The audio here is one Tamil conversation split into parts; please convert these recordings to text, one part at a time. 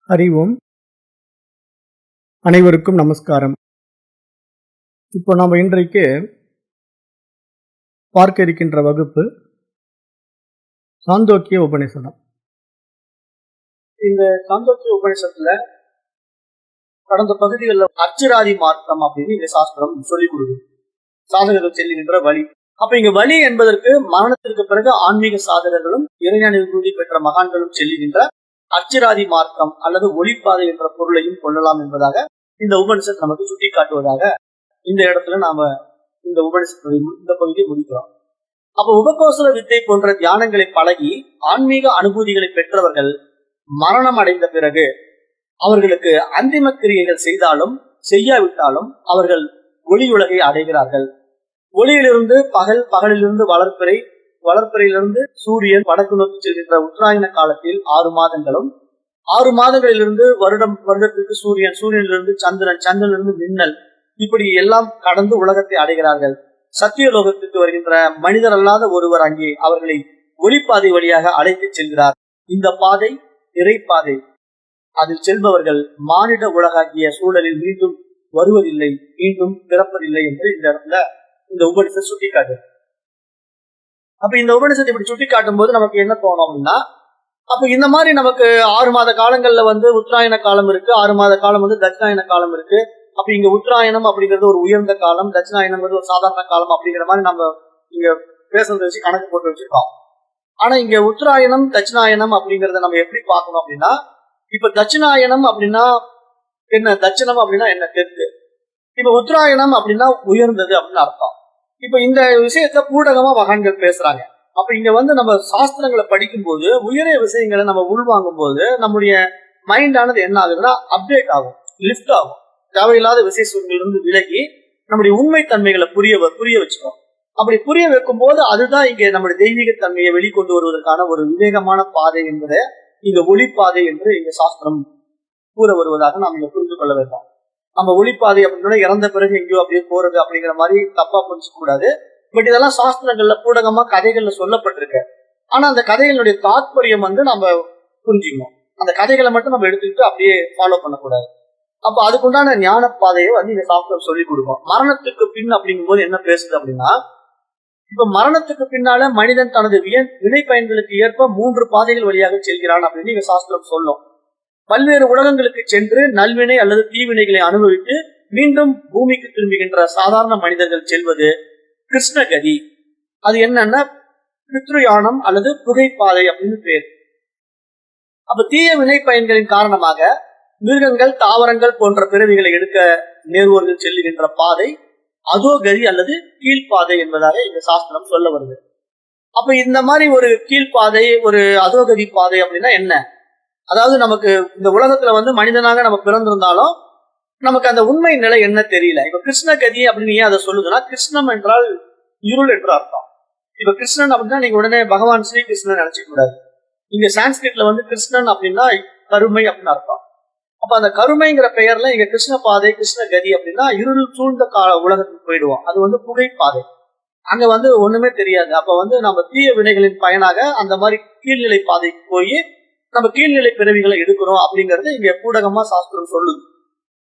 அறிவோம். அனைவருக்கும் நமஸ்காரம். இப்போ நாம் இன்றைக்கு பார்க்க இருக்கின்ற வகுப்பு சாந்தோக்கிய உபநிஷதம். இந்த சாந்தோக்கிய உபநிஷத்துல கடந்த பகுதிகளில் அர்ச்சிராதி மார்க்கம் அப்படின்னு இந்த சாஸ்திரம் சொல்லிக் கொடுக்குது. சாதகர்கள் செல்லுகின்ற வழி. அப்ப இங்க வழி என்பதற்கு மரணத்திற்கு பிறகு ஆன்மீக சாதகர்களும் இறைஞானி பெற்ற மகான்களும் செல்லுகின்ற அர்ச்சிராதி மார்க்கம் அல்லது ஒளிப்பாதை என்ற பொருளையும் கொள்ளலாம் என்பதாக இந்த உபனிஷத் நமக்கு சுட்டி காட்டுவதாக இந்த இடத்துல நாம இந்த உபனிஷத்துடைய இந்த பகுதியை முடிக்கிறோம். அப்ப உபகோசல வித்தை போன்ற தியானங்களை பழகி ஆன்மீக அனுபூதிகளை பெற்றவர்கள் மரணம் அடைந்த பிறகு அவர்களுக்கு அந்திம கிரியைகள் செய்தாலும் செய்யாவிட்டாலும் அவர்கள் ஒளி உலகை அடைகிறார்கள். ஒளியிலிருந்து பகலிலிருந்து வளர்ப்பிறையிலிருந்து சூரியன் வடக்கு நோக்கி செல்கின்ற உத்தராயண காலத்தில் 6 மாதங்களும் 6 மாதங்களிலிருந்து வருடத்திற்கு சூரியனிலிருந்து சந்திரனிலிருந்து மின்னல், இப்படி எல்லாம் கடந்து உலகத்தை அடைகிறார்கள். சத்தியலோகத்திற்கு வருகின்ற மனிதர் அல்லாத ஒருவர் அங்கே அவர்களை ஒளிப்பாதை வழியாக அழைத்து செல்கிறார். இந்த பாதை இறைப்பாதை. அதில் செல்பவர்கள் மானிட உலகாகிய சூழலில் மீண்டும் வருவதில்லை, மீண்டும் பிறப்பதில்லை என்று இந்த இடத்துல இந்த உபனிஷத்தை சுட்டி காட்டு. அப்ப இந்த உபனிஷத்தை இப்படி சுட்டி காட்டும் போது நமக்கு என்ன தோணும் அப்படின்னா, அப்ப இந்த மாதிரி நமக்கு 6 மாத காலங்கள்ல உத்தராயண காலம் இருக்கு, 6 மாத காலம் தட்சிணாயன காலம் இருக்கு. அப்ப இங்க உத்தராயணம் அப்படிங்கிறது ஒரு உயர்ந்த காலம், தட்சிணாயனம் ஒரு சாதாரண காலம் அப்படிங்கிற மாதிரி நம்ம இங்க பேசுறதை வச்சு கணக்கு போட்டு வச்சிருக்கோம். ஆனா இங்க உத்தராயணம் தட்சிணாயனம் அப்படிங்கறத நம்ம எப்படி பார்க்கணும் அப்படின்னா, இப்ப தட்சிணாயனம் அப்படின்னா என்ன, தட்சிணம் அப்படின்னா என்ன, தெற்கு. இப்ப உத்தராயணம் அப்படின்னா உயர்ந்தது அப்படின்னு அர்த்தம். இப்ப இந்த விஷயத்த பூடகமா மகான்கள் பேசுறாங்க. அப்ப இங்க நம்ம சாஸ்திரங்களை படிக்கும் போது உயரிய விஷயங்களை நம்ம உள்வாங்கும் போது நம்முடைய மைண்டானது என்ன ஆகுதுன்னா அப்டேட் ஆகும், லிஃப்ட் ஆகும். தேவையில்லாத விசேஷங்களிலிருந்து விலகி நம்முடைய உண்மை தன்மைகளை புரிய வச்சுக்கோம். அப்படி புரிய வைக்கும் போது அதுதான் இங்க நம்முடைய தெய்வீக தன்மையை வெளிக்கொண்டு வருவதற்கான ஒரு விவேகமான பாதை என்பதை இங்க ஒளிப்பாதை என்று இங்க சாஸ்திரம் கூற வருவதாக நாம் இங்க புரிந்து கொள்ள வேண்டும். நம்ம ஒளிப்பாதை அப்படின்னா இறந்த பிறகு எங்கேயோ அப்படியே போறது அப்படிங்கிற மாதிரி தப்பா புரிஞ்சுக்க கூடாது. பட் இதெல்லாம் சாஸ்திரங்கள்ல பூடகமா கதைகள்ல சொல்லப்பட்டிருக்கு. ஆனா அந்த கதைகளுடைய தாத்பரியம் நம்ம புரிஞ்சுக்கணும். அந்த கதைகளை மட்டும் நம்ம எடுத்துக்கிட்டு அப்படியே ஃபாலோ பண்ணக்கூடாது. அப்ப அதுக்குண்டான ஞான பாதையை இந்த சாஸ்திரம் சொல்லி கொடுக்கும். மரணத்துக்கு பின் அப்படிங்கும் போது என்ன பேசுது அப்படின்னா, இப்ப மரணத்துக்கு பின்னால மனிதன் தனது வினை பயன்களுக்கு ஏற்ப 3 பாதைகள் வழியாக செல்கிறான் அப்படின்னு இங்க சாஸ்திரம் சொல்லும். பல்வேறு உலகங்களுக்கு சென்று நல்வினை அல்லது தீவினைகளை அனுபவித்து மீண்டும் பூமிக்கு திரும்புகின்ற சாதாரண மனிதர்கள் செல்வது கிருஷ்ணகதி. அது என்னன்னா பித்ருயானம் அல்லது புகைப்பாதை அப்படின்னு பேர். அப்ப தீய வினை பயன்களின் காரணமாக மிருகங்கள் தாவரங்கள் போன்ற பிறவிகளை எடுக்க நேர்வோர்கள் செல்லுகின்ற பாதை அதோகதி அல்லது கீழ்ப்பாதை என்பதாக இந்த சாஸ்திரம் சொல்ல வருது. அப்ப இந்த மாதிரி ஒரு கீழ்ப்பாதை, ஒரு அதோகதி பாதை அப்படின்னா என்ன? அதாவது நமக்கு இந்த உலகத்துல மனிதனாக நம்ம பிறந்திருந்தாலும் நமக்கு அந்த உண்மை நிலை என்ன தெரியல. இப்ப கிருஷ்ணகதி அப்படின்னு ஏன் அதை சொல்லுதுன்னா, கிருஷ்ணம் என்றால் இருள் என்று அர்த்தம். இப்ப கிருஷ்ணன் அப்படின்னா நீங்க உடனே பகவான் ஸ்ரீ கிருஷ்ணன் நினைச்சுக்க கூடாது. இங்க சான்ஸ்கிரிட்ல கிருஷ்ணன் அப்படின்னா கருமை அப்படின்னு அர்த்தம். அப்ப அந்த கருமைங்கிற பெயர்ல இங்க கிருஷ்ண பாதை கிருஷ்ணகதி அப்படின்னா இருள் சூழ்ந்த உலகத்துக்கு போயிடுவோம். அது புகைப்பாதை. அங்க ஒண்ணுமே தெரியாது. அப்ப நம்ம தீய வினைகளின் பயனாக அந்த மாதிரி கீழ்நிலை பாதைக்கு போய் நம்ம கீழ்நிலை பிறவிகளை எடுக்கிறோம் அப்படிங்கறது இங்க பூடகமா சாஸ்திரம் சொல்லுது.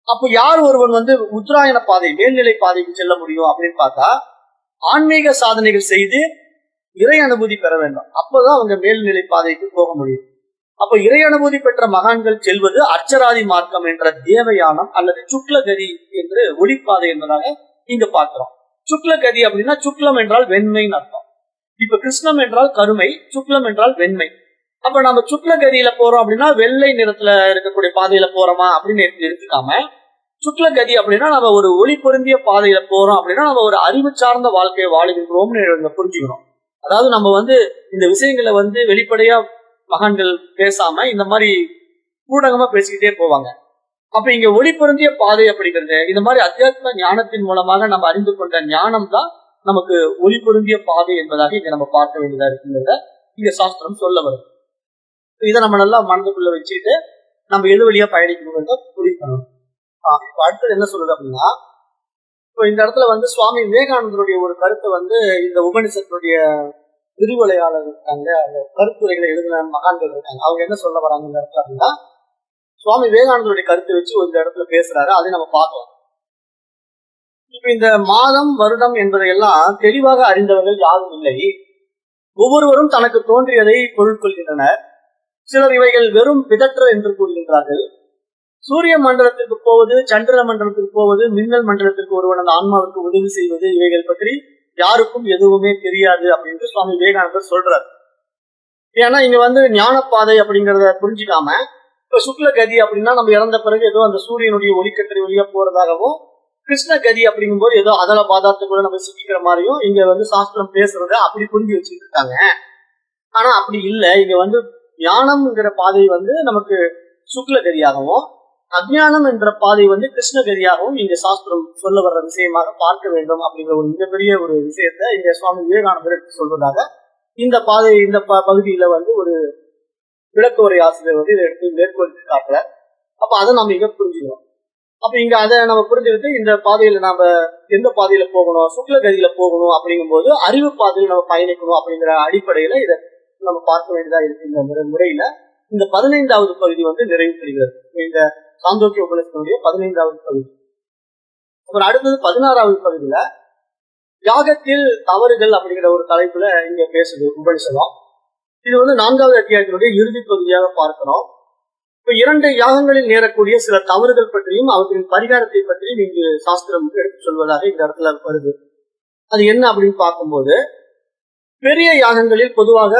அப்ப யார் ஒருவன் உத்தராயண பாதை மேல்நிலை பாதைக்கு செல்ல முடியும் அப்படின்னு பார்த்தா, ஆன்மீக சாதனைகள் செய்து இறை அனுபூதி பெற வேண்டும். அப்பதான் அவங்க மேல்நிலை பாதைக்கு போக முடியும். அப்ப இறை அனுபூதி பெற்ற மகான்கள் செல்வது அர்ச்சராதி மார்க்கம் என்ற தேவயானம் அல்லது சுக்லகதி என்று ஒளிப்பாதை என்பதாக இங்க பார்க்கிறோம். சுக்லகதி அப்படின்னா சுக்லம் என்றால் வெண்மைன்னு அர்த்தம். இப்ப கிருஷ்ணம் என்றால் கருமை, சுக்லம் என்றால் வெண்மை. அப்ப நம்ம சுக்லகதியில போறோம் அப்படின்னா வெள்ளை நிறத்துல இருக்கக்கூடிய பாதையில போறோமா அப்படின்னு எடுத்துக்காம, சுக்லகதி அப்படின்னா நம்ம ஒரு ஒளி பொருந்திய பாதையில போறோம் அப்படின்னா நம்ம ஒரு அறிவு சார்ந்த வாழ்க்கையை வாழுகின்றோம்னு புரிஞ்சுக்கணும். அதாவது நம்ம இந்த விஷயங்களை வெளிப்படையா மகான்கள் பேசாம இந்த மாதிரி பூடகமா பேசிக்கிட்டே போவாங்க. அப்ப இங்க ஒளி பொருந்திய பாதை அப்படிங்கிறது இந்த மாதிரி அத்தியாத்ம ஞானத்தின் மூலமாக நம்ம அறிந்து கொண்ட ஞானம் தான் நமக்கு ஒளி பொருந்திய பாதை என்பதாக இங்க நம்ம பார்க்க வேண்டியதா இருக்குங்கிறத இங்க சாஸ்திரம் சொல்ல வரும். இதை நம்ம நல்லா மனதுக்குள்ள வச்சுட்டு நம்ம எது வழியா பயணிக்கணும்ன்றத புரிவு பண்ணணும். இப்ப அடுத்தது என்ன சொல்றது அப்படின்னா, இப்ப இந்த இடத்துல சுவாமி விவேகானந்தருடைய ஒரு கருத்தை இந்த உபனிஷத்துடைய விரிவுரையாளர் இருக்காங்க, அந்த கருத்துரைகளை எழுதின மகான்கள் இருக்காங்க. அவங்க என்ன சொல்ல வராங்க இந்த இடத்துல அப்படின்னா, சுவாமி விவேகானந்தருடைய கருத்தை வச்சு இந்த இடத்துல பேசுறாரு. அதை நம்ம பார்க்கலாம். இப்ப இந்த மாதம் வருடம் என்பதையெல்லாம் தெளிவாக அறிந்தவர்கள் யாரும் இல்லை. ஒவ்வொருவரும் தனக்கு தோன்றியதை பொருட்கொள்கின்றனர். சிலர் இவைகள் வெறும் பிதற்றல் என்று கூறுகின்றார்கள். சூரிய மண்டலத்திற்கு போவது, சந்திர மண்டலத்திற்கு போவது, மின்னல் மண்டலத்திற்கு ஒருவன் அந்த ஆன்மாவுக்கு உதவி செய்வது, இவைகள் பற்றி யாருக்கும் எதுவுமே தெரியாது அப்படின்னு சுவாமி விவேகானந்தர் சொல்றாரு. ஏன்னா இங்க ஞானப்பாதை அப்படிங்கறத புரிஞ்சுக்காம, இப்ப சுக்ல கதி அப்படின்னா நம்ம இறந்த பிறகு ஏதோ அந்த சூரியனுடைய ஒளிக்கற்றை வழியா போறதாகவும், கிருஷ்ண கதி அப்படிங்கும் போது ஏதோ அதல பாதாத்துக்குள்ள நம்ம சிக்கிக்கிற மாதிரியும் இங்க சாஸ்திரம் பேசுறத அப்படி புரிஞ்சு வச்சுட்டு இருக்காங்க. ஆனா அப்படி இல்லை. இங்க ஞானம்ங்கிற பாதை நமக்கு சுக்ல கதியாகவும், அஜ்ஞானம் என்ற பாதை கிருஷ்ணகதியாகவும் இங்க சாஸ்திரம் சொல்ல வர்ற விஷயமாக பார்க்க வேண்டும் அப்படிங்கிற ஒரு மிகப்பெரிய ஒரு விஷயத்த இங்க சுவாமி விவேகானந்தர் சொல்வதாக இந்த பாதை இந்த பகுதியில ஒரு விளக்க உரை ஆசிரியர் இதை எடுத்து மேற்கொண்டு காட்டுற. அப்ப அதை நம்ம இங்க புரிஞ்சுக்கணும். அப்ப இங்க அதை நம்ம புரிஞ்சுக்கிட்டு இந்த பாதையில நாம எந்த பாதையில போகணும், சுக்ல கதியில போகணும் அப்படிங்கும் போது அறிவு பாதையில் நம்ம பயணிக்கணும் அப்படிங்கிற அடிப்படையில இதை நம்ம பார்க்க வேண்டியதா இருக்கு. இந்த முறையில இந்த 15வது பகுதி நிறைவு பெறுகிறது. இந்த சாந்தோக்கிய உபநிஷத்தினுடைய 15வது பகுதி. அப்புறம் அடுத்தது 16வது பகுதியில யாகத்தில் தவறுகள் அப்படிங்கிற ஒரு தலைப்புல இங்க பேசுது உபநிஷதம். இது 4வது அத்தியாயத்தினுடைய இறுதி பகுதியாக பார்க்கிறோம். இப்ப 2 யாகங்களில் நேரக்கூடிய சில தவறுகள் பற்றியும் அவற்றின் பரிகாரத்தை பற்றியும் இங்கு சாஸ்திரம் எடுத்து சொல்வதாக இந்த இடத்துல வருது. அது என்ன அப்படின்னு பார்க்கும்போது, பெரிய யாகங்களில் பொதுவாக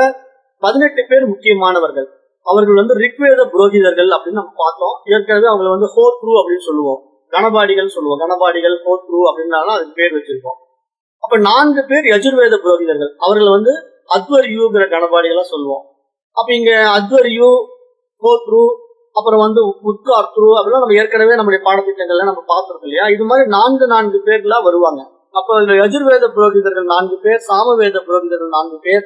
18 பேர் முக்கியமானவர்கள். அவர்கள் ரிக்வேத புரோகிதர்கள் அப்படின்னு நம்ம பார்த்தோம். ஏற்கனவே அவங்களை ஹோத்ரு அப்படின்னு சொல்லுவோம், கணபாடிகள் சொல்லுவோம். கணபாடிகள் ஹோத்ரு அப்படின்னாலும் அதுக்கு பேர் வச்சிருக்கோம். அப்ப 4 பேர் யஜுர்வேத புரோகிதர்கள். அவர்கள் அத்வர்யூங்கிற கணபாடிகளா சொல்லுவோம். அப்ப இங்க அத்வர்யூ, ஹோத்ரு, அப்புறம் உத்கார்த்ரு அப்படிலாம் நம்ம ஏற்கனவே நம்முடைய பாடத்திட்டங்கள்ல நம்ம பார்த்திருக்கோம் இல்லையா. இது மாதிரி 4 பேர்களா வருவாங்க. அப்ப இதுல யஜுர்வேத புரோகிதர்கள் 4 பேர், சாமவேத புரோகிதர்கள் 4 பேர்,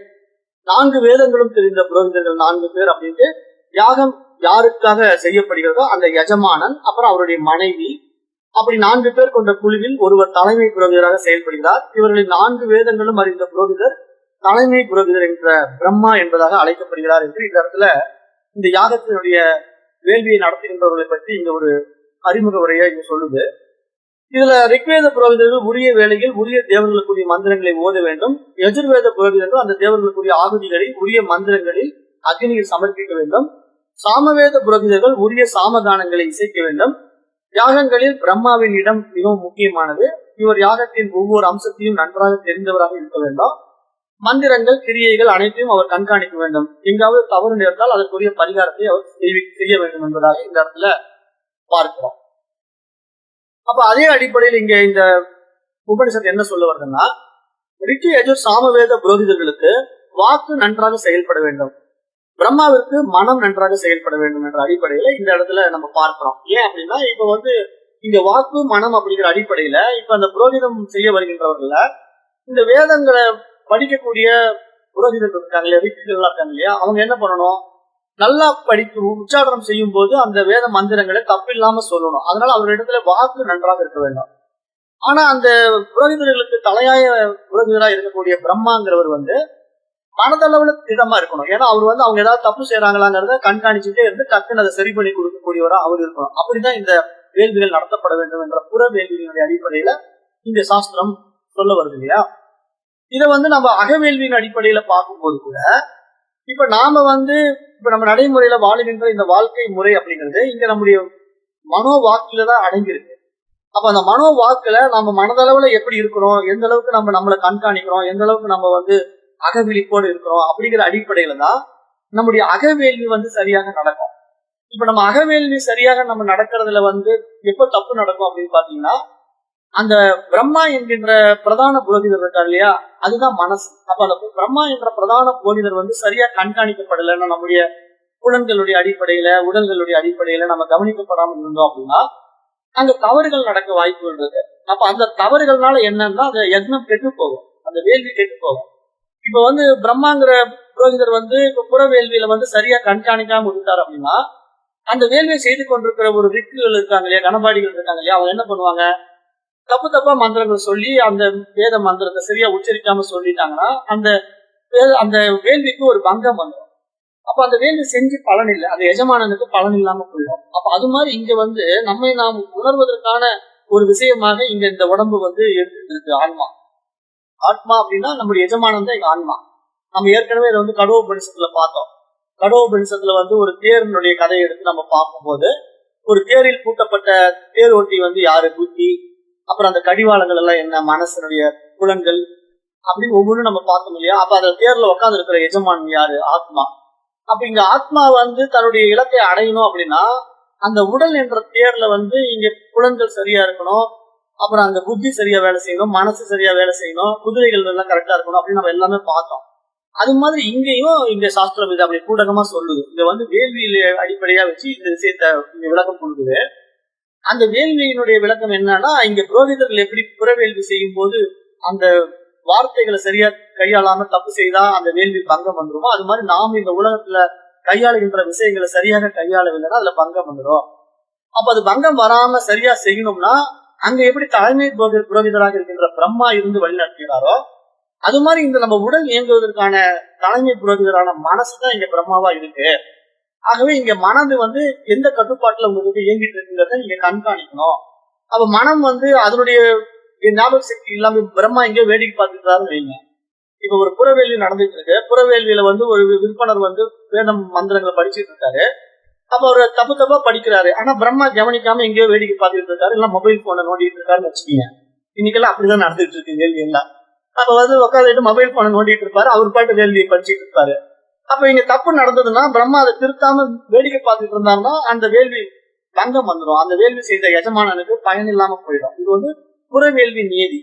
4 வேதங்களும் தெரிந்த புரோகிதர்கள் 4 பேர் அப்படின்ட்டு யாகம் யாருக்காக செய்யப்படுகிறதோ அந்த யஜமானன், அப்புறம் அவருடைய மனைவி, அப்படி 4 பேர் கொண்ட குழுவில் ஒருவர் தலைமை புரோகிதராக செயல்படுகிறார். இவர்களின் 4 வேதங்களும் அறிந்த புரோகிதர் தலைமை புரோகிதர் என்ற பிரம்மா என்பதாக அழைக்கப்படுகிறார் என்று இந்த இடத்துல இந்த யாகத்தினுடைய வேள்வியை நடத்துகின்றவர்களை பற்றி இங்க ஒரு அறிமுக உரையா இங்க சொல்லுது. இதுல ரிக்வேத புரோகிதர்கள் உரிய வேளையில் உரிய தேவர்களுக்குரிய மந்திரங்களை ஓத வேண்டும். யஜுர்வேத புரோகிதர்கள் அந்த தேவர்களுக்குரிய ஆகுதிகளை உரிய மந்திரங்களில் அக்னியில் சமர்ப்பிக்க வேண்டும். சாமவேத புரோகிதர்கள் உரிய சாமகானங்களை இசைக்க வேண்டும். யாகங்களில் பிரம்மாவின் இடம் மிகவும் முக்கியமானது. இவர் யாகத்தின் ஒவ்வொரு அம்சத்தையும் நன்றாக தெரிந்தவராக இருக்க வேண்டும். மந்திரங்கள், கிரியைகள் அனைத்தையும் அவர் கண்காணிக்க வேண்டும். எங்காவது தவறு நேர்ந்தால் அதற்குரிய பரிகாரத்தை அவர் செய்ய வேண்டும் என்பதாக இந்த இடத்துல பார்க்கிறோம். அப்ப அதே அடிப்படையில் இங்க இந்த உபனிஷத்து என்ன சொல்ல வருதுன்னா, ரிக்கு யஜுர் சாமவேத புரோகிதர்களுக்கு வாக்கு நன்றாக செயல்பட வேண்டும், பிரம்மாவிற்கு மனம் நன்றாக செயல்பட வேண்டும் என்ற அடிப்படையில இந்த இடத்துல நம்ம பார்க்கிறோம். ஏன் அப்படின்னா இப்ப இங்க வாக்கு மனம் அப்படிங்கிற அடிப்படையில இப்ப அந்த புரோகிதம் செய்ய வருகின்றவர்கள இந்த வேதங்களை படிக்கக்கூடிய புரோகிதர்கள் இருக்காங்க இல்லையா, ரிக்குகள் இருக்காங்க இல்லையா, அவங்க என்ன பண்ணணும், நல்லா படித்து உச்சாரணம் செய்யும் போது அந்த வேத மந்திரங்களை தப்பில்லாம சொல்லணும். அதனால அவரிடத்துல வாக்கு நன்றாக இருக்க வேண்டும். ஆனா அந்த புரோகிதர்களுக்கு தலையாய புரோகிதரா இருக்கக்கூடிய பிரம்மாங்கிறவர் மனதளவுல திடமா இருக்கணும். ஏன்னா அவர் அவங்க ஏதாவது தப்பு செய்யறாங்களாங்கிறத கண்காணிச்சுட்டே இருந்து டக்குன்னு அதை சரி பண்ணி கொடுக்கக்கூடியவரா அவர் இருக்கணும். அப்படிதான் இந்த வேள்விகள் நடத்தப்பட வேண்டும் என்ற புற வேள்விகளுடைய அடிப்படையில இந்த சாஸ்திரம் சொல்ல வருது இல்லையா. இதை நம்ம அகவேள்வியின் அடிப்படையில பார்க்கும்போது கூட இப்ப நாம இப்ப நம்ம நடைமுறையில வாழுகின்ற இந்த வாழ்க்கை முறை அப்படிங்கிறது இங்க நம்முடைய மனோ வாக்குல தான் அடங்கியிருக்கு. அப்ப அந்த மனோ வாக்குல நம்ம மனதளவுல எப்படி இருக்கிறோம், எந்த அளவுக்கு நம்ம நம்மளை கண்காணிக்கிறோம், எந்த அளவுக்கு நம்ம அகவிழிப்போடு இருக்கிறோம் அப்படிங்கிற அடிப்படையில தான் நம்முடைய அகவேள்வி சரியாக நடக்கும். இப்ப நம்ம அகவேள்வி சரியாக நம்ம நடக்கிறதுல எப்ப தப்பு நடக்கும் அப்படின்னு பாத்தீங்கன்னா, அந்த பிரம்மா என்கின்ற பிரதான புரோகிதர் இருக்கார் இல்லையா, அதுதான் மனசு. அப்ப அந்த பிரம்மா என்ற பிரதான புரோகிதர் சரியா கண்காணிக்கப்படலைன்னா, நம்முடைய புலன்களுடைய அடிப்படையில உடல்களுடைய அடிப்படையில நம்ம கவனிக்கப்படாமல் இருந்தோம் அப்படின்னா அங்க தவறுகள் நடக்க வாய்ப்புகள் இருக்கு. அப்ப அந்த தவறுகள்னால என்னன்னா அந்த யக்னம் கெட்டு போகும், அந்த வேள்வி கெட்டு போகும். இப்ப பிரம்மாங்கிற புரோகிதர் இப்ப புற வேள்வியில சரியா கண்காணிக்காம விட்டார் அப்படின்னா அந்த வேள்வியை செய்து கொண்டிருக்கிற ஒரு ரிக்குகள் இருக்காங்க இல்லையா, கணபாடிகள் இருக்காங்க இல்லையா, அவங்க என்ன பண்ணுவாங்க, தப்பு தப்பா மந்திரங்கள் சொல்லி அந்த வேத மந்திரத்தை சரியா உச்சரிக்காம சொல்லிட்டாங்கன்னா அந்த வேள்விக்கு ஒரு பங்கம் வந்துடும். அப்ப அந்த வேள்வி செஞ்சு பலன் இல்லை, அந்த எஜமானனுக்கு பலன் இல்லாம போயிடும். அப்ப அது மாதிரி இங்க வந்து நம்மை நாம் உணர்வதற்கான ஒரு விஷயமாக இங்க இந்த உடம்பு வந்து எடுத்துட்டு இருக்கு. ஆன்மா ஆத்மா அப்படின்னா நம்முடைய எஜமானம் தான் எங்க ஆன்மா. நம்ம ஏற்கனவே இதை வந்து கடோபனிஷத்துல பார்த்தோம். கடோபனிஷத்துல வந்து ஒரு தேரினுடைய கதையை எடுத்து நம்ம பார்க்கும்போது, ஒரு தேரில் பூட்டப்பட்ட தேர் ஓட்டி வந்து யாரு, புத்தி, அப்புறம் அந்த கடிவாளங்கள் எல்லாம் என்ன, மனசனுடைய புலன்கள் அப்படின்னு ஒவ்வொன்றும் நம்ம பார்த்தோம் இல்லையா. அப்ப அந்த தேர்ல உட்கார்ந்து இருக்கிற எஜமான் யாரு, ஆத்மா. அப்ப இங்க ஆத்மா வந்து தன்னுடைய இலக்கை அடையணும் அப்படின்னா அந்த உடல் என்ற தேர்ல வந்து இங்க புலன்கள் சரியா இருக்கணும், அப்புறம் அங்க புத்தி சரியா வேலை செய்யணும், மனசு சரியா வேலை செய்யணும், குதிரைகள் எல்லாம் கரெக்டா இருக்கணும் அப்படின்னு நம்ம எல்லாமே பார்த்தோம். அது மாதிரி இங்கேயும் இந்த சாஸ்திரம் இது அப்படி கூடகமா சொல்லுது. இங்க வந்து வேள்வியில அடிப்படையா வச்சு இந்த விஷயத்த இங்க விளக்கம் கொடுக்குது. அந்த வேள்வியினுடைய விளக்கம் என்னன்னா, இங்க புரோகிதர்கள் எப்படி புறவேள்வி செய்யும் போது அந்த வார்த்தைகளை சரியா கையாளாம தப்பு செய்தா அந்த வேள்வி பங்கம் வந்துருமோ, அது மாதிரி நாம் இந்த உலகத்துல கையாளுகின்ற விஷயங்களை சரியாக கையாளவில்லைன்னா அதுல பங்கம் வந்துடும். அப்ப அது பங்கம் வராம சரியா செய்யணும்னா அங்க எப்படி தலைமை புரோகிதராக இருக்கின்ற பிரம்மா இருந்து வழி நடத்துகிறாரோ, அது மாதிரி இந்த நம்ம உடல் இயங்குவதற்கான தலைமை புரோகிதரான மனசுதான் இங்க பிரம்மாவா இருக்கு. ஆகவே இங்க மனது வந்து எந்த கட்டுப்பாட்டுல உங்களுக்கு இயங்கிட்டு இருக்குங்கிறத நீங்க கண்காணிக்கணும். அப்ப மனம் வந்து அதனுடைய ஞாபக சக்தி இல்லாம பிரம்மா எங்கேயோ வேடிக்கை பார்த்துக்கிறாருன்னு வைங்க. இப்ப ஒரு புறவேள்வி நடந்துட்டு இருக்கு. புறவேள்வியில வந்து ஒரு விற்பனர் வந்து வேதம் மந்திரங்களை படிச்சுட்டு இருக்காரு. அப்ப அவரு தப்பு தப்பா படிக்கிறாரு. ஆனா பிரம்மா கவனிக்காம எங்கேயோ வேடிக்கை பார்த்துட்டு இருக்காரு, இல்ல மொபைல் போனை நோண்டிட்டு இருக்காருன்னு வச்சுக்கீங்க. இன்னைக்கெல்லாம் அப்படிதான் நடந்துட்டு இருக்கு வேள்வி எல்லாம். அப்ப வந்து உட்காந்துட்டு மொபைல் போனை நோண்டிட்டு இருப்பாரு, அவர் பாட்டு வேள்வியை படிச்சுட்டு இருப்பாரு. அப்ப இங்க தப்பு நடந்ததுன்னா பிரம்மா அதை திருத்தாம வேடிக்கை பார்த்துட்டு இருந்தாருன்னா அந்த வேள்வி பங்கம் வந்துடும். அந்த வேள்வி செய்த எஜமானனுக்கு பயன் இல்லாம போயிடும். இது வந்து புறவேள்வி நியதி.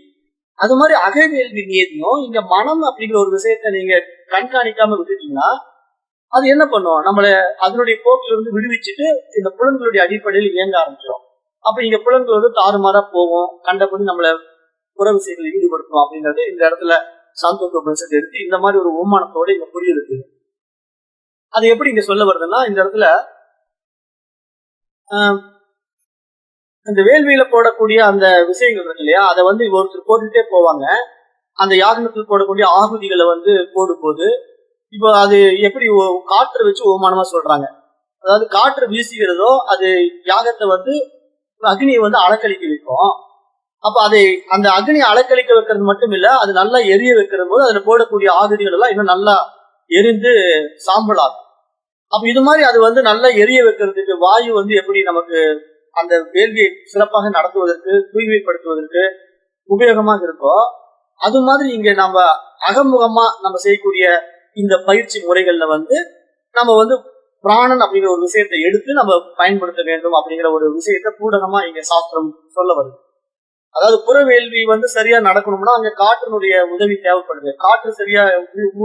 அது மாதிரி அகவேள்வி நியதியும் இங்க மனம் அப்படிங்கிற ஒரு விஷயத்த நீங்க கண்காணிக்காம விட்டுட்டீங்கன்னா அது என்ன பண்ணும், நம்மள அதனுடைய போக்கில இருந்து விடுவிச்சுட்டு இந்த புலன்களுடைய அடிப்படையில் இயங்க ஆரம்பிச்சிடும். அப்ப இங்க புலன்கள் வந்து தாறுமாறா போகும், கண்டபடி நம்மள புற விஷயங்களில் ஈடுபடுத்தும் அப்படின்றது இந்த இடத்துல சாந்தோக்க உபனிஷத்தை எடுத்து இந்த மாதிரி ஒரு உமானத்தோட இங்க புரியுது. அது எப்படி இங்க சொல்ல வருதுன்னா, இந்த இடத்துல இந்த வேள்வியில போடக்கூடிய அந்த விஷயங்கள் இருக்கு இல்லையா, அதை வந்து ஒருத்தர் போட்டுட்டே போவாங்க. அந்த யாகனத்தில் போடக்கூடிய ஆகுதிகளை வந்து போடும்போது இப்போ அது எப்படி காற்று வச்சு ஓமானமா சொல்றாங்க. அதாவது காற்று வீசுகிறதோ அது யாகத்தை வந்து அக்னியை வந்து அலக்கழிக்க வைக்கும். அப்ப அதை அந்த அக்னியை அலக்கழிக்க வைக்கிறது மட்டும் இல்ல, அது நல்லா எரிய வைக்கிறது போது அதுல போடக்கூடிய ஆகுதிகள் எல்லாம் இன்னும் நல்லா எரிந்து சாம்பல் ஆகும். அப்ப இது மாதிரி அது வந்து நல்லா எரிய வைக்கிறதுக்கு வாயு வந்து எப்படி நமக்கு அந்த வேள்வியை சிறப்பாக நடத்துவதற்கு தூய்மைப்படுத்துவதற்கு உபயோகமாக இருக்கோ, அது மாதிரி இங்க நம்ம அகமுகமா நம்ம செய்யக்கூடிய இந்த பயிற்சி முறைகள்ல வந்து நம்ம வந்து பிராணன் அப்படிங்கிற ஒரு விஷயத்தை எடுத்து நம்ம பயன்படுத்த வேண்டும் அப்படிங்கிற ஒரு விஷயத்த பூடகமா இங்க சாஸ்திரம் சொல்ல வருது. அதாவது புறவேள்வி வந்து சரியா நடக்கணும்னா அங்க காற்றினுடைய உதவி தேவைப்படுது. காற்று சரியா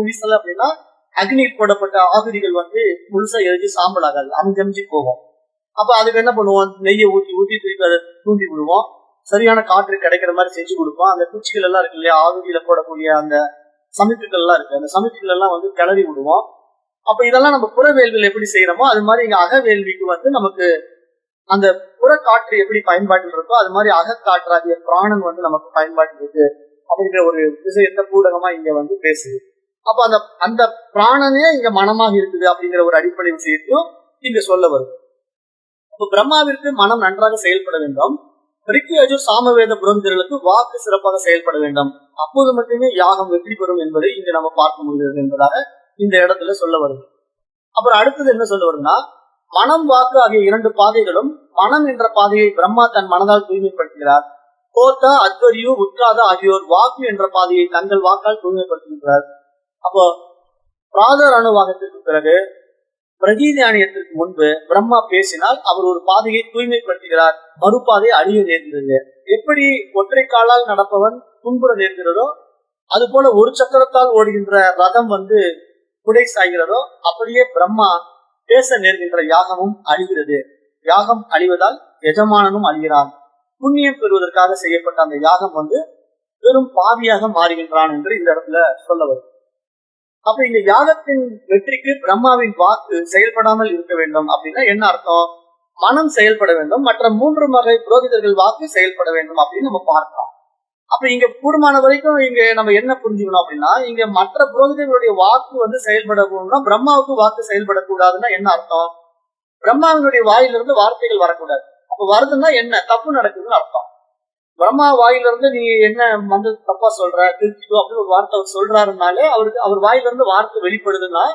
வீசல அப்படின்னா அக்னியில் போடப்பட்ட ஆகுதிகள் வந்து முழுசா எரிஞ்சு சாம்பல் ஆகாது, அமைஞ்சு போகும். அப்ப அதுக்கு என்ன பண்ணுவோம், நெய்யை ஊத்தி திருப்பி அதை தூண்டி விடுவோம், சரியான காற்று கிடைக்கிற மாதிரி செஞ்சு கொடுப்போம். அந்த குச்சிகள் எல்லாம் இருக்கு இல்லையா, ஆகுதியில போடக்கூடிய அந்த சமைப்புகள் எல்லாம் இருக்கு, அந்த சமைப்புகள் எல்லாம் வந்து கிளறி விடுவோம். அப்ப இதெல்லாம் நம்ம புறவேள்வியில் எப்படி செய்யறோமோ அது மாதிரி இங்க அகவேள்விக்கு வந்து நமக்கு அந்த புறக்காற்று எப்படி பயன்பாட்டில் இருக்கோ அது மாதிரி அகக்காற்றாகிய பிராணன் வந்து நமக்கு பயன்பாட்டில் இருக்கு அப்படிங்கிற ஒரு விஷயத்த பூடகமா இங்க வந்து பேசுது. அப்ப அந்த அந்த பிராணனே இங்க மனமாக இருக்குது அப்படிங்கிற ஒரு அடிப்படை விஷயத்தையும் இங்க சொல்ல வருது. அப்ப பிரம்மாவிற்கு மனம் நன்றாக செயல்பட வேண்டும், ரிக்கி அஜுர் சாமவேத புரோகிதர்களுக்கு வாக்கு சிறப்பாக செயல்பட வேண்டும், அப்போது மட்டுமே யாகம் வெற்றி பெறும் என்பதை இங்க நம்ம பார்க்க முடிகிறது என்பதாக இந்த இடத்துல சொல்ல வருது. அப்புறம் அடுத்தது என்ன சொல்ல வருதுன்னா, மனம் வாக்கு ஆகிய இரண்டு பாதைகளும், மனம் என்ற பாதையை பிரம்மா தன் மனதால் தூய்மைப்படுத்துகிறார், கோத்தா அத்வரியு உத்ராதா ஆகியோர் வாக்கு என்ற பாதையை தங்கள் வாக்கால் தூய்மைப்படுத்துகிறார். அப்போ பிராதர் அணுவாகத்திற்கு பிறகு பிரகீதானியத்திற்கு முன்பு பிரம்மா பேசினால் அவர் ஒரு பாதையை தூய்மைப்படுத்துகிறார், மறுபாதை அழிய நேர்கிறது. எப்படி ஒற்றை காலால் நடப்பவன் துன்புற நேர்கிறதோ அது போல ஒரு சக்கரத்தால் ஓடுகின்ற ரதம் வந்து குடை சாய்கிறதோ அப்படியே பிரம்மா பேச நேர்கின்ற யாகமும் அழிகிறது. யாகம் அழிவதால் எஜமானனும் அழிகிறான். புண்ணியம் பெறுவதற்காக செய்யப்பட்ட அந்த யாகம் வந்து வெறும் பாவியாக மாறுகின்றான் என்று இந்த இடத்துல சொல்ல வரும். அப்ப இந்த யாகத்தின் வெற்றிக்கு பிரம்மாவின் வாக்கு செயல்படாமல் இருக்க வேண்டும் அப்படின்னா என்ன அர்த்தம், மனம் செயல்பட வேண்டும், மற்ற மூன்று வகை புரோகிதர்கள் வாக்கு செயல்பட வேண்டும் அப்படின்னு நம்ம பார்க்கலாம். அப்ப இங்க கூடுமான வரைக்கும் இங்க நம்ம என்ன புரிஞ்சுக்கணும் அப்படின்னா, இங்க மற்ற புரோகிதர்களுடைய வாக்கு செயல்படணும்னா பிரம்மாவுக்கு வாக்கு செயல்படக்கூடாதுன்னா என்ன அர்த்தம்? பிரம்மாவினுடைய வாயிலிருந்து வார்த்தைகள் வரக்கூடாது. அப்ப வருதுன்னா என்ன தப்பு நடக்குதுன்னு அர்த்தம். பிரம்மா வாயிலிருந்து நீ என்ன தப்பா சொல்ற, திருச்சிக்கோ அப்படின்னு ஒரு வார்த்தை அவர் சொல்றாருனாலே அவர் வாயிலிருந்து வார்த்தை வெளிப்படுதுன்னா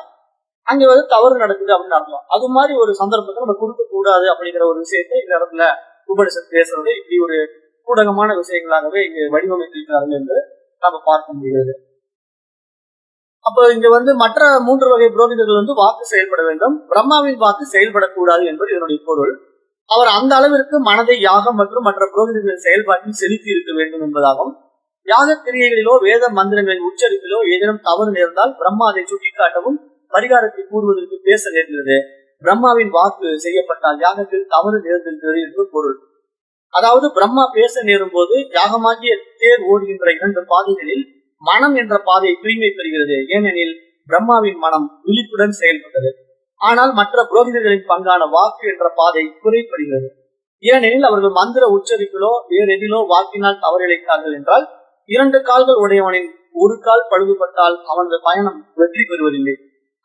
அங்க தவறு நடக்குது அப்படின்னு அர்த்தம். அது மாதிரி ஒரு சந்தர்ப்பத்தை நம்ம கொடுக்க கூடாது அப்படிங்கிற ஒரு விஷயத்தை இந்த இடத்துல உபனிஷத் பேசுறது இப்படி ஒரு ஊடகமான விஷயங்களாகவே இங்க வடிவமைத்திருக்கிறார்கள் என்று நம்ம பார்க்க முடிகிறது. அப்ப இங்க மற்ற 3 வகை புரோகிதர்கள் வாக்கு செயல்பட வேண்டும், பிரம்மாவின் வாக்கு செயல்படக்கூடாது என்பது இதனுடைய பொருள். அவர் அந்த அளவிற்கு மனதை யாகம் மற்றும் மற்ற புரோகிதர்களின் செயல்பாட்டில் செலுத்தி இருக்க வேண்டும் என்பதாகும். யாக கிரியைகளிலோ வேத மந்திரங்களின் உச்சரிப்பிலோ ஏதேனும் தவறு நேர்ந்தால் பிரம்மா அதை சுட்டிக்காட்டவும் பரிகாரத்தை கூறுவதற்கு பேச நேர்கிறது. பிரம்மாவின் வாக்கு செய்யப்பட்டால் யாகத்தில் தவறு நேர்ந்திருக்கிறது என்று பொருள். அதாவது பிரம்மா பேச நேரும் போது யாகமாகிய தேர் ஓடுகின்ற 2 பாதைகளில் மனம் என்ற பாதை தூய்மை பெறுகிறது. ஏனெனில் பிரம்மாவின் மனம் விழிப்புடன் செயல்பட்டது. ஆனால் மற்ற புரோகிதர்களின் பங்கான வாக்கு என்ற பாதை குறைப்படுகிறது. ஏனெனில் அவர்கள் மந்திர உச்சரிப்பிலோ வேறு எதிலோ வாக்கினால் தவறிழைத்தார்கள் என்றால் 2 கால்கள் உடையவனின் ஒரு கால் பழுதுபட்டால் அவனது பயணம் வெற்றி பெறுவதில்லை.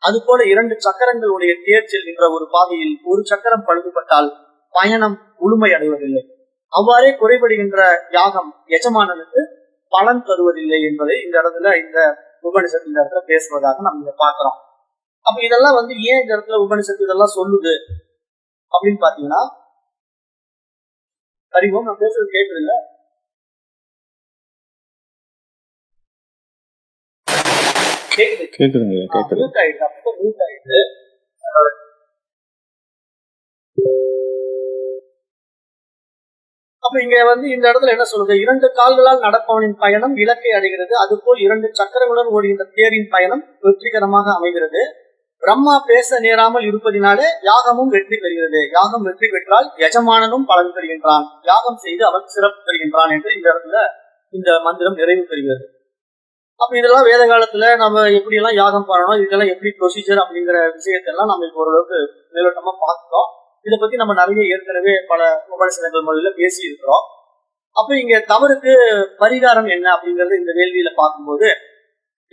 அதுபோல 2 சக்கரங்கள் உடைய தேர் செல்கின்ற ஒரு பாதையில் ஒரு சக்கரம் பழுதுபட்டால் பயணம் முழுமை அடைவதில்லை. அவ்வாறே குறைபடுகின்ற யாகம் எஜமானனுக்கு பலன் தருவதில்லை என்பதை இந்த இடத்துல இந்த உபனிஷத்து இந்த இடத்துல பேசுவதாக நம்ம இங்க பாக்குறோம். அப்ப இதெல்லாம் ஏன் இந்த இடத்துல உபனிஷத்து இதெல்லாம் சொல்லுது அப்படின்னு பாத்தீங்கன்னா, அறிவோம் நான் பேசுறது கேட்குது இல்ல? அப்ப இங்க இந்த இடத்துல என்ன சொல்லுது? 2 கால்களால் நடப்பவனின் பயணம் இலக்கை அடைகிறது. அதுபோல் 2 சக்கரங்களுடன் ஓடுகின்ற தேரின் பயணம் வெற்றிகரமாக அமைகிறது. பிரம்மா பேச நேராமல் இருப்பதினாலே யாகமும் வெற்றி பெறுகிறது. யாகம் வெற்றி பெற்றால் எஜமானனும் பலன் பெறுகின்றான், யாகம் செய்து அவன் சிறப்பு பெறுகின்றான் என்று இந்த இடத்துல இந்த மந்திரம் நிறைவு பெறுகிறது. அப்ப இதெல்லாம் வேத காலத்துல நம்ம எப்படி எல்லாம் யாகம் பண்ணணும், இதெல்லாம் எப்படி ப்ரொசீஜர் அப்படிங்கிற விஷயத்தெல்லாம் நம்ம இப்போ ஓரளவுக்கு மேலோட்டமா பார்த்துட்டோம். இதை பத்தி நம்ம நிறைய ஏற்கனவே பல உபநிஷதங்கள் மொழியில பேசி இருக்கிறோம். அப்ப இங்க தவறுக்கு பரிகாரம் என்ன அப்படிங்கறது இந்த வேள்வியில பார்க்கும்போது,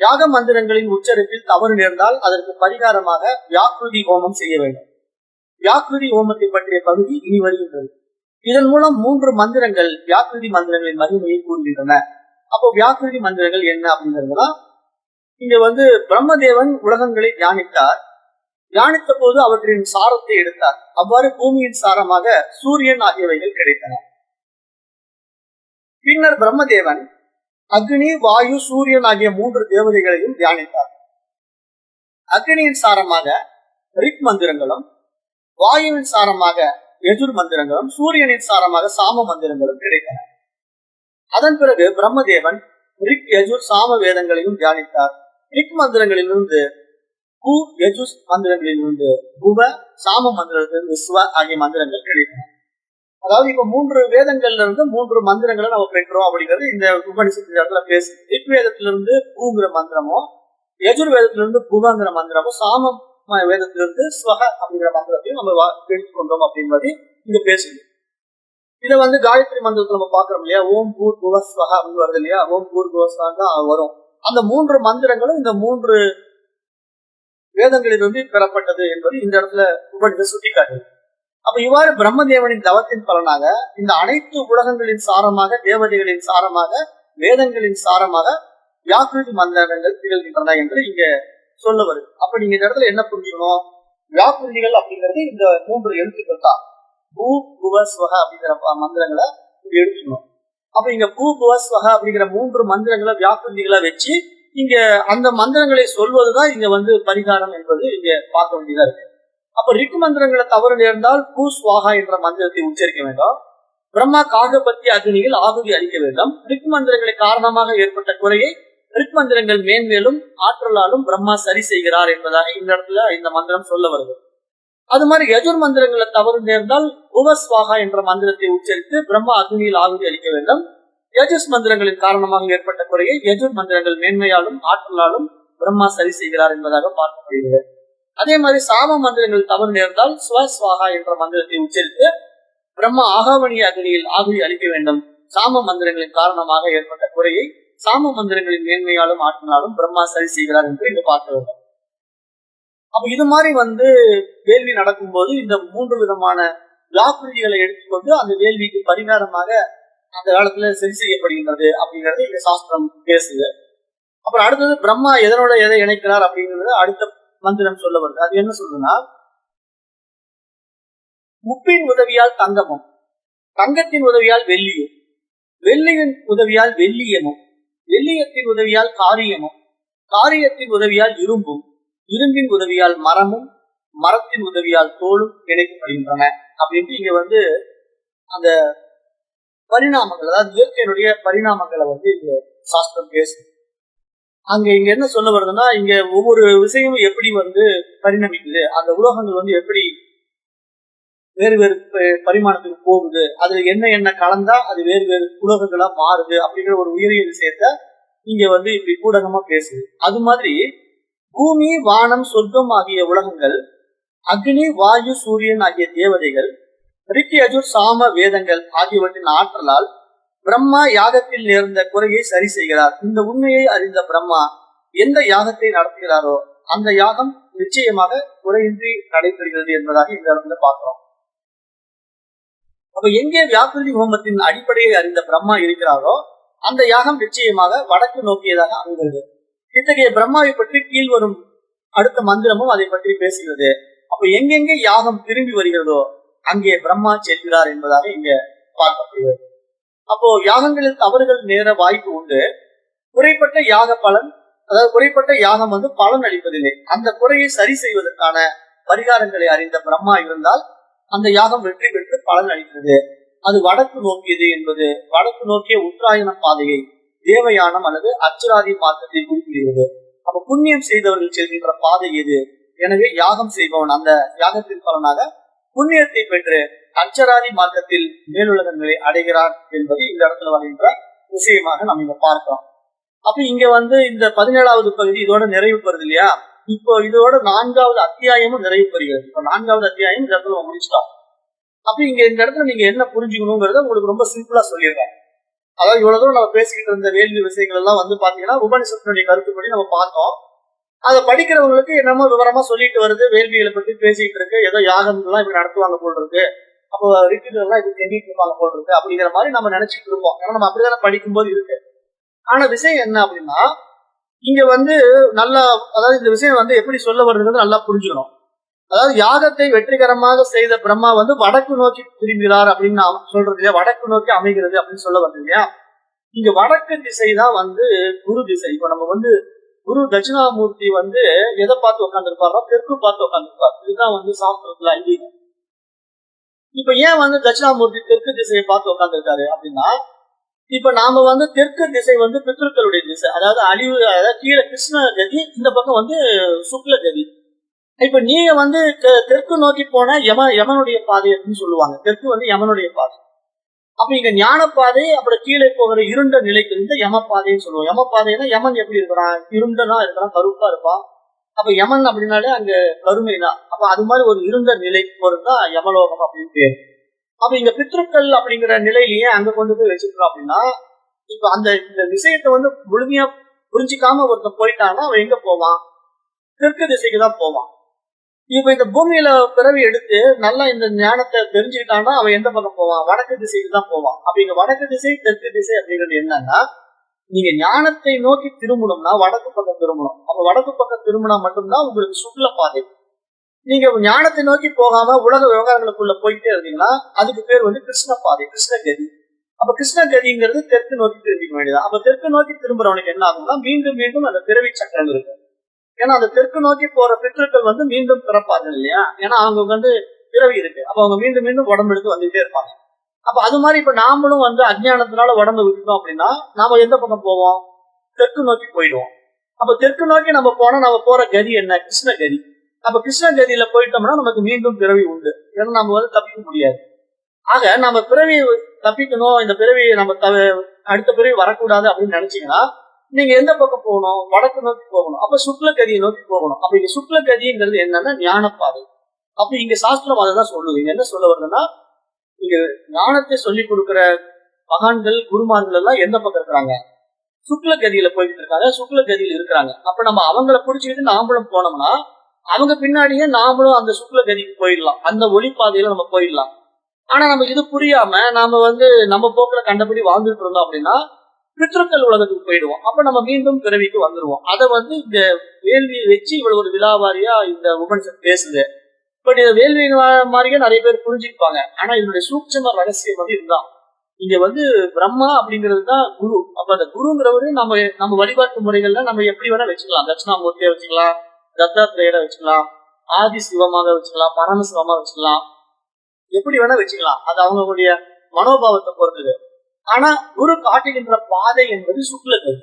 யாக மந்திரங்களின் உச்சரிப்பில் தவறு நேர்ந்தால் அதற்கு பரிகாரமாக வியாக்கிருதி ஹோமம் செய்ய வேண்டும். வியாக்கிருதி ஹோமத்தை பற்றிய பகுதி இனி வருகின்றது. இதன் மூலம் 3 மந்திரங்கள் வியாக்கிருதி மந்திரங்களின் மகிமையை கூறுகின்றன. அப்போ வியாக்கிருதி மந்திரங்கள் என்ன அப்படிங்கிறதுனா, இங்க பிரம்மதேவன் உலகங்களை தியானித்தார். தியானித்த போது அவற்றின் சாரத்தை எடுத்தார். அவ்வாறு பூமியின் சாரமாக சூரியன் ஆகியவைகள் கிடைத்தன. பின்னர் பிரம்மதேவன் அக்னி, வாயு, சூரியன் ஆகிய 3 தேவதைகளையும் தியானித்தார். அக்னியின் சாரமாக ரிக் மந்திரங்களும், வாயுவின் சாரமாக யஜுர் மந்திரங்களும், சூரியனின் சாரமாக சாம மந்திரங்களும் கிடைத்தன. அதன் பிறகு பிரம்மதேவன் ரிக், யஜுர், சாம வேதங்களையும் தியானித்தார். ரிக் மந்திரங்களிலிருந்து கு, யஜுஸ் மந்திரங்களிலிருந்து புவ, சாம மந்திரத்திலிருந்து ஸ்வ ஆகிய மந்திரங்கள் கிடைத்தன. அதாவது இப்ப 3 வேதங்கள்ல இருந்து 3 மந்திரங்களை நம்ம பெற்றோம் அப்படிங்கிறது இந்த உபனிஷத்து இடத்துல பேசுது. ரிக் வேதத்திலிருந்து பூங்கிற மந்திரமும், யஜுர் வேதத்திலிருந்து புவங்கிற மந்திரமும், சாம வேதத்திலிருந்து ஸ்வக அப்படிங்கிற மந்திரத்தையும் நம்ம எடுத்துக்கொண்டோம் அப்படின்றது இங்க பேசுது. இதை காயத்ரி மந்திரத்தை நம்ம பாக்குறோம் இல்லையா, ஓம் பூர் புவ ஸ்வஹா அப்படின்னு வருது இல்லையா, ஓம் பூர் புவ ஸ்வஹா வரும். அந்த 3 மந்திரங்களும் இந்த 3 வேதங்களிலிருந்து பெறப்பட்டது என்பது இந்த இடத்துல உபனிஷத்து சுட்டிக்காட்டுது. அப்ப இவ்வாறு பிரம்மதேவனின் தவத்தின் பலனாக இந்த அனைத்து உலகங்களின் சாரமாக, தேவதைகளின் சாரமாக, வேதங்களின் சாரமாக வியாக்கிருதி மந்திரங்கள் திகழ்கின்றன என்று இங்க சொல்ல வருது. அப்ப நீங்க இந்த இடத்துல என்ன புரிஞ்சுக்கணும்? வியாக்கிருதிகள் அப்படிங்கிறது இந்த 3 எழுத்துக்கள் தான். பூ புவ ஸ்வஹ அப்படிங்கிற மந்திரங்களை எடுத்துக்கணும். அப்ப இங்க பூ புவ ஸ்வஹ அப்படிங்கிற 3 மந்திரங்களை வியாக்கிருதிகளை வச்சு இங்க அந்த மந்திரங்களை சொல்வதுதான் இங்க பரிகாரம் என்பது இங்க பார்க்க வேண்டியதா இருக்கு. அப்ப ரிக் மந்திரங்களை தவறு நேர்ந்தால் பூ ஸ்வாகா என்ற மந்திரத்தை உச்சரிக்க வேண்டும். பிரம்மா காகபத்தி அக்னியில் ஆகுதி அளிக்க வேண்டும். ரிக் மந்திரங்களை காரணமாக ஏற்பட்ட குறையை ரிக் மந்திரங்கள் மேன்மேலும் ஆற்றலாலும் பிரம்மா சரி செய்கிறார் என்பதாக இந்த இடத்துல இந்த மந்திரம் சொல்ல வருது. அது மாதிரி யஜுர் மந்திரங்களை தவறு நேர்ந்தால் புவஸ்வாகா என்ற மந்திரத்தை உச்சரித்து பிரம்மா அக்னியில் ஆகுதி அளிக்க வேண்டும். யஜுஸ் மந்திரங்களின் காரணமாக ஏற்பட்ட குறையை யஜுர் மந்திரங்கள் மேன்மையாலும் ஆற்றலாலும் பிரம்மா சரி செய்கிறார் என்பதாக பார்க்கப்படுகிறது. அதே மாதிரி சாம மந்திரங்கள் தவறு நேர்ந்தால் ஸ்வஸ்வாகா என்ற மந்திரத்தை உச்சரித்து பிரம்மா ஆகாவணிய அக்னியில் ஆகுதி அளிக்க வேண்டும். சாம மந்திரங்களின் காரணமாக ஏற்பட்ட குறையை சாம மந்திரங்களின் மேன்மையாலும் ஆற்றினாலும் பிரம்மா சரி செய்கிறார் என்று இங்க பார்க்க வேண்டும். அப்ப இது மாதிரி வேள்வி நடக்கும் போது இந்த 3 விதமான வியாபிருதிகளை எடுத்துக்கொண்டு அந்த வேள்விக்கு பரிகாரமாக அந்த காலத்துல சரி செய்யப்படுகின்றது அப்படிங்கறது இங்க சாஸ்திரம் பேசுது. அப்புறம் அடுத்தது பிரம்மா எதனோட எதை இணைக்கிறார் அப்படிங்கறது அடுத்த மந்திரம் சொல்ல வருது. அது என்ன சொல்றதுன்னா, முப்பின் உதவியால் தங்கமும், தங்கத்தின் உதவியால் வெள்ளியும், வெள்ளியின் உதவியால் வெள்ளியமும், வெள்ளியத்தின் உதவியால் காரியமும், காரியத்தின் உதவியால் இரும்பும், இரும்பின் உதவியால் மரமும், மரத்தின் உதவியால் தோலும் இணைக்கப்படுகின்றன அப்படின்ட்டு இங்க அந்த பரிணாமங்கள், அதாவது இயற்கையினுடைய பரிணாமங்களை இங்க சாஸ்திரம் பேசுது. இங்க என்ன சொல்ல வருதுன்னா, இங்க ஒவ்வொரு விஷயமும் எப்படி பரிணமிக்குது, அந்த உலோகங்கள் எப்படி வேறு வேறு பரிமாணத்துக்கு போகுது, அதுல என்ன என்ன கலந்தா அது வேறு வேறு உலோகங்களா மாறுது அப்படிங்கிற ஒரு உயரிய விஷயத்த இங்க இப்படி கூடகமா பேசுது. அது மாதிரி பூமி, வானம், சொர்க்கம் ஆகிய உலகங்கள், அக்னி, வாயு, சூரியன் ஆகிய தேவதைகள், ரிக்கி, அஜுர், சாம வேதங்கள் ஆகியவற்றின் ஆற்றலால் பிரம்மா யாகத்தில் நேர்ந்த குறையை சரி செய்கிறார். இந்த உண்மையை அறிந்த பிரம்மா எந்த யாகத்தை நடத்துகிறாரோ அந்த யாகம் நிச்சயமாக குறையின்றி நடைபெறுகிறது என்பதாக இந்த இடத்துல பார்க்கிறோம். அப்ப எங்கே வியாபிருதி ஹோமத்தின் அடிப்படையை அறிந்த பிரம்மா இருக்கிறாரோ அந்த யாகம் நிச்சயமாக வடக்கு நோக்கியதாக அமைகிறது. இத்தகைய பிரம்மாவை பற்றி கீழ்வரும் அடுத்த மந்திரமும் அதை பற்றி பேசுகிறது. அப்ப எங்கெங்கே யாகம் திரும்பி வருகிறதோ அங்கே பிரம்மா செல்கிறார் என்பதாக இங்க பார்க்கப்படுகிறது. அப்போ யாகங்களில் தவறுகள் நேர வாய்ப்பு உண்டு. குறைப்பட்ட யாக பலன், அதாவது குறைப்பட்ட யாகம் பலன் அளிப்பதில்லை. அந்த குறையை சரி செய்வதற்கான பரிகாரங்களை அறிந்த பிரம்மா இருந்தால் அந்த யாகம் வெற்றி பெற்று பலன் அளிக்கிறது. அது வடக்கு நோக்கியது என்பது வடக்கு நோக்கிய உத்தராயண பாதையை தேவயானம் அல்லது அச்சுராதி மார்க்கத்தை குறிப்பிடுகிறது. அப்ப புண்ணியம் செய்தவர்கள் செல்கின்ற பாதை எது? எனவே யாகம் செய்பவன் அந்த யாகத்தின் பலனாக புண்ணியத்தை பெற்று அச்சராதி மார்க்கத்தில் மேலுலகங்களை அடைகிறான் என்பது இந்த இடத்துல வருகின்ற விஷயமாக நம்ம இங்க பார்க்கிறோம். அப்ப இங்க இந்த 17வது பகுதி இதோட நிறைவு பெறுது இல்லையா? இப்போ இதோட 4வது அத்தியாயமும் நிறைவு பெறுகிறது. இப்போ 4வது அத்தியாயம் இந்த இடத்துல முடிச்சிட்டோம். அப்ப இங்க இந்த இடத்துல நீங்க என்ன புரிஞ்சுக்கணுங்கிறத உங்களுக்கு ரொம்ப சிம்பிளா சொல்லிடுறேன். அதாவது இவ்வளவு தூரம் நம்ம பேசிக்கிட்டு இருந்த வேள்வி விஷயங்கள் எல்லாம் பாத்தீங்கன்னா உபனிஷத்தினுடைய கருத்துப்படி நம்ம பார்த்தோம். அதை படிக்கிறவங்களுக்கு என்னமோ விவரமா சொல்லிட்டு வருது, வேள்விகளை பத்தி பேசிட்டு இருக்கு, ஏதோ யாகம் எல்லாம் இப்படி நடத்துவாங்க போல் இருக்கு, அப்போ ரிட்டுகள் எல்லாம் இப்படி செஞ்சிட்டு இருப்பாங்க போல் இருக்கு அப்படிங்கிற மாதிரி நம்ம நினைச்சிட்டு இருப்போம். ஏன்னா நம்ம அப்படிதானே படிக்கும்போது இருக்கு. ஆனா விஷயம் என்ன அப்படின்னா, இங்க நல்லா, அதாவது இந்த விஷயம் எப்படி சொல்ல வருதுன்னு நல்லா புரிஞ்சுக்கணும். அதாவது யாகத்தை வெற்றிகரமாக செய்த பிரம்மா வடக்கு நோக்கி திரும்புகிறார் அப்படின்னு நான் சொல்றது இல்லையா, வடக்கு நோக்கி அமைகிறது அப்படின்னு சொல்ல வருது இல்லையா. இங்க வடக்கு திசை தான் குரு திசை. இப்ப நம்ம குரு தட்சிணாமூர்த்தி எதை பார்த்து உட்காந்துருப்பாரோ தெற்கு பார்த்து உட்காந்துருப்பார். இதுதான் சாஸ்திரத்துல ஐதீகம். இப்ப ஏன் தட்சிணாமூர்த்தி தெற்கு திசையை பார்த்து உட்காந்துருக்காரு அப்படின்னா, இப்ப நாம தெற்கு திசை பித்ருக்களுடைய திசை, அதாவது அழிவு, அதாவது கீழே கிருஷ்ண கதி, இந்த பக்கம் சுக்ல கதி. இப்ப நீங்க தெற்கு நோக்கி போன யமனுடைய பாதை அப்படின்னு சொல்லுவாங்க. தெற்கு யமனுடைய பாதை. அப்ப இங்க ஞான பாதை, அப்புறம் கீழே போகிற இருண்ட நிலைக்கு யம பாதைன்னு சொல்லுவோம். யம பாதைன்னா யமன் எப்படி இருக்கிறான்? இருண்டனா இருக்கிறான், கருப்பா இருப்பான். அப்ப யமன் அப்படின்னாலே அங்க கருமை தான். அப்ப அது மாதிரி ஒரு இருண்ட நிலைக்கு போறதுதான் யமலோகம் அப்படின்னு பேரு. அப்ப இங்க பித்ருக்கள் அப்படிங்கிற நிலையிலேயே அங்க கொண்டு போய் வச்சிருக்கோம் அப்படின்னா, இப்ப இந்த விஷயத்த முழுமையா புரிஞ்சிக்காம ஒருத்தன் போயிட்டான்னா அவன் எங்க போவான்? தெற்கு திசைக்கு தான் போவான். இப்ப இந்த பூமியில பிறவி எடுத்து நல்லா இந்த ஞானத்தை தெரிஞ்சுக்கிட்டான்னா அவன் எந்த பக்கம் போவான்? வடக்கு திசைக்கு தான் போவான். அப்ப இங்க வடக்கு திசை தெற்கு திசை அப்படிங்கிறது என்னன்னா, நீங்க ஞானத்தை நோக்கி திரும்பணும்னா வடக்கு பக்கம் திரும்பணும். அப்ப வடக்கு பக்கம் திரும்பினா மட்டும்தான் உங்களுக்கு சுக்ல பாதை. நீங்க ஞானத்தை நோக்கி போகாம உலக விவகாரங்களுக்குள்ள போயிட்டே இருந்தீங்கன்னா அதுக்கு பேர் கிருஷ்ண பாதை, கிருஷ்ணகதி. அப்ப கிருஷ்ணகதிங்கிறது தெற்கு நோக்கி திரும்பிக்க வேண்டியது. அப்ப தெற்கு நோக்கி திரும்புறவனுக்கு என்ன ஆகும்னா மீண்டும் மீண்டும் அந்த பிறவி சக்கரம் இருக்கு. ஏன்னா அந்த தெற்கு நோக்கி போற பித்ருக்கள் மீண்டும் பிறப்பார்கள் இல்லையா? ஏன்னா அவங்க பிறவி இருக்கு. அப்ப அவங்க மீண்டும் மீண்டும் உடம்பு எடுத்து வந்துட்டே இருப்பாங்க. அப்ப அது மாதிரி இப்ப நாமளும் அஜ்ஞானத்தினால உடம்பு விட்டுட்டோம் அப்படின்னா நாம எந்த பக்கம் போவோம்? தெற்கு நோக்கி போயிடுவோம். அப்ப தெற்கு நோக்கி நம்ம போனா நம்ம போற கதி என்ன? கிருஷ்ணகதி. அப்ப கிருஷ்ணகதியில போயிட்டோம்னா நமக்கு மீண்டும் பிறவி உண்டு. ஏன்னா நம்ம தப்பிக்க முடியாது. ஆக நம்ம பிறவி தப்பிக்கணும், இந்த பிறவியை நம்ம அடுத்த பிறவி வரக்கூடாது அப்படின்னு நினைச்சீங்கன்னா நீங்க எந்த பக்கம் போகணும்? வடக்கு நோக்கி போகணும். அப்ப சுக்ல கதியை நோக்கி போகணும். அப்ப இங்க சுக்ல கதிங்கிறது என்னன்னா ஞானப்பாதை. அப்ப இங்க சாஸ்திரம் அதான் சொல்லுது. இங்க என்ன சொல்ல வருதுன்னா, இங்க ஞானத்தை சொல்லி கொடுக்கிற மகான்கள் குருமார்கள் எல்லாம் எந்த பக்கம் இருக்கிறாங்க? சுக்ல கதியில போயிட்டு இருக்காங்க, சுக்ல கதியில் இருக்கிறாங்க. அப்ப நம்ம அவங்கள புடிச்சுக்கிட்டு நாமளும் போனோம்னா அவங்க பின்னாடியே நாமளும் அந்த சுக்ல கதிக்கு போயிடலாம், அந்த ஒளிப்பாதையில நம்ம போயிடலாம். ஆனா நம்ம இது புரியாம நாம நம்ம போக்குல கண்டபடி வாழ்ந்துட்டு இருந்தோம் அப்படின்னா பித்ருக்கள் உலகத்துக்கு போயிடுவோம். அப்ப நம்ம மீண்டும் பிறவிக்கு வந்துருவோம். அதை இந்த வேள்வியை வச்சு இவ்வளவு ஒரு விழாவாரியா இந்த உபனிஷத் பேசுது. பட் இதை வேள்வி மாதிரியே நிறைய பேர் புரிஞ்சுப்பாங்க. ஆனா இதனுடைய சூட்சம ரகசியம் இதுதான். இங்க பிரம்மா அப்படிங்கிறது தான் குரு. அப்ப அந்த குருங்கிறவரு நம்ம வழிபாட்டு முறைகள்ல நம்ம எப்படி வேணா வச்சுக்கலாம். தட்சிணாமூர்த்தியா வச்சுக்கலாம், தத்தாத்திரேயரை வச்சுக்கலாம், ஆதி சிவமாக வச்சுக்கலாம், பரமசிவமாக வச்சுக்கலாம், எப்படி வேணா வச்சுக்கலாம். அது அவங்களுடைய மனோபாவத்தை பொறுத்தது. ஆனா குரு காட்டுகின்ற பாதை என்பது சுக்லகதி.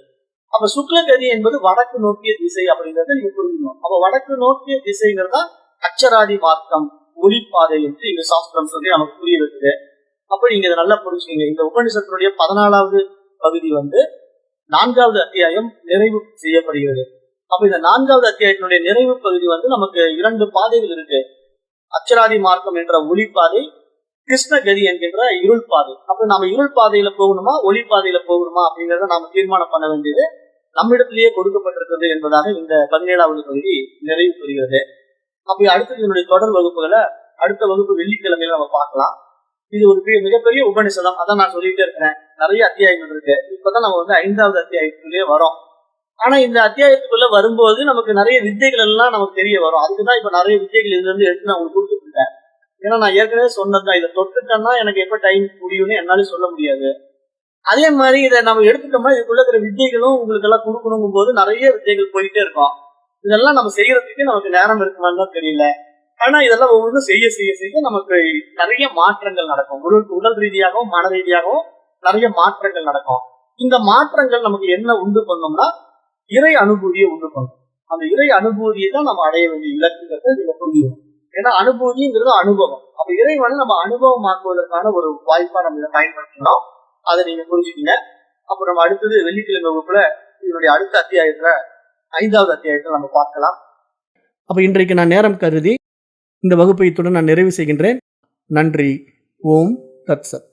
அப்ப சுக்லகதி என்பது வடக்கு நோக்கிய திசை அப்படிங்கறத நீங்க புரிஞ்சுக்கணும். அப்ப வடக்கு நோக்கிய திசைங்கிறதா அச்சராதி மார்க்கம், ஒளிப்பாதை என்று இங்க சாஸ்திரம் சொல்லி நமக்கு புரிய வைக்குது. அப்ப நீங்க இதை நல்லா புரிஞ்சுக்கீங்க. இந்த உபநிஷத்தினுடைய 14வது பகுதி 4வது அத்தியாயம் நிறைவு செய்யப்படுகிறது. அப்ப இந்த 4வது அத்தியாயத்தினுடைய நிறைவு பகுதி நமக்கு 2 பாதைகள் இருக்கு. அச்சராதி மார்க்கம் என்ற ஒளிப்பாதை, கிருஷ்ணகதி என்கின்ற இருள் பாதை. அப்ப நம்ம இருள் பாதையில போகணுமா ஒளிப்பாதையில போகணுமா அப்படிங்கறத நாம தீர்மானம் பண்ண வேண்டியது நம்மிடத்திலேயே கொடுக்கப்பட்டிருக்கிறது என்பதாக இந்த 17வது பகுதி நிறைவு பெறுகிறது. அப்ப அடுத்தது இதனுடைய தொடர் வகுப்புகளை அடுத்த வகுப்பு வெள்ளிக்கிழமையில நம்ம பார்க்கலாம். இது ஒரு மிகப்பெரிய உபநிஷதம். அதான் நான் சொல்லிட்டே இருக்கிறேன், நிறைய அத்தியாயங்கள் இருக்கு. இப்பதான் நம்ம 5வது அத்தியாயத்துக்குள்ளே வரோம். ஆனா இந்த அத்தியாயத்துக்குள்ள வரும்போது நமக்கு நிறைய வித்தைகள் எல்லாம் நமக்கு தெரிய வரும். அதுக்குதான் இப்ப நிறைய வித்தைகள் இதுல இருந்து எடுத்து நான் உங்களுக்கு கொடுத்துட்டு இருக்கேன். ஏன்னா நான் ஏற்கனவே சொன்னதுதான், இதை தொட்டுட்டேன்னா எனக்கு எப்ப டைம் முடியும்னு என்னால சொல்ல முடியாது. அதே மாதிரி இதை நம்ம எடுத்துட்டோம்னா இதுக்குள்ள இருக்கிற வித்தைகளும் உங்களுக்கு எல்லாம் கொடுக்கணுங்கும் போது நிறைய வித்தைகள் போயிட்டே இருக்கும். இதெல்லாம் நம்ம செய்யறதுக்கு நமக்கு நேரம் இருக்குமான்னு தான் தெரியல. ஆனா இதெல்லாம் ஒவ்வொன்றும் செய்ய செய்ய செய்ய நமக்கு நிறைய மாற்றங்கள் நடக்கும். உடல் ரீதியாகவும் மன ரீதியாகவும் நிறைய மாற்றங்கள் நடக்கும். இந்த மாற்றங்கள் நமக்கு என்ன உண்டு பண்ணோம்னா இறை அனுபூதியை உண்டு பண்ணும். அந்த இறை அனுபூதியை தான் நம்ம அடைய வேண்டிய இலக்குங்கிறத நீங்க புரியும். ஏன்னா அனுபூதிங்கிறது அனுபவம். அப்ப இறைவனை நம்ம அனுபவமாக்குவதற்கான ஒரு வாய்ப்பா நம்ம இதை பயன்படுத்தணும். அதை நீங்க புரிஞ்சுக்கீங்க. அப்புறம் நம்ம அடுத்தது வெள்ளிக்கிழமை வகுப்புல இதனுடைய அடுத்த அத்தியாயத்துல 5வது அத்தியாயத்தை நம்ம பார்க்கலாம். அப்ப இன்றைக்கு நான் நேரம் கருதி இந்த வகுப்பை இத்துடன் நான் நிறைவு செய்கின்றேன். நன்றி. ஓம் தத்சத்.